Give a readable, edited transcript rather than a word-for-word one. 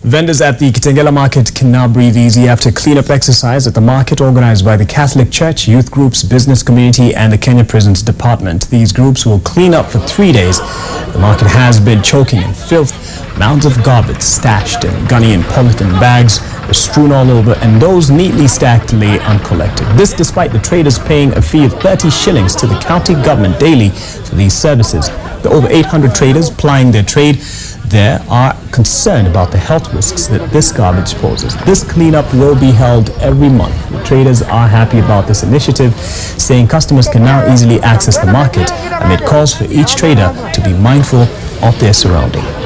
Vendors at the Kitengela market can now breathe easy after cleanup exercise at the market organized by the Catholic Church, youth groups, business community and the Kenya Prisons Department. These groups will clean up for 3 days. The market has been choking in filth. Mounds of garbage stashed in gunny and polythene bags were strewn all over, and those neatly stacked lay uncollected. This despite the traders paying a fee of 30 shillings to the county government daily for these services. The over 800 traders plying their trade there are concerned about the health risks that this garbage poses. This cleanup will be held every month. The traders are happy about this initiative, saying customers can now easily access the market amid calls for each trader to be mindful of their surroundings.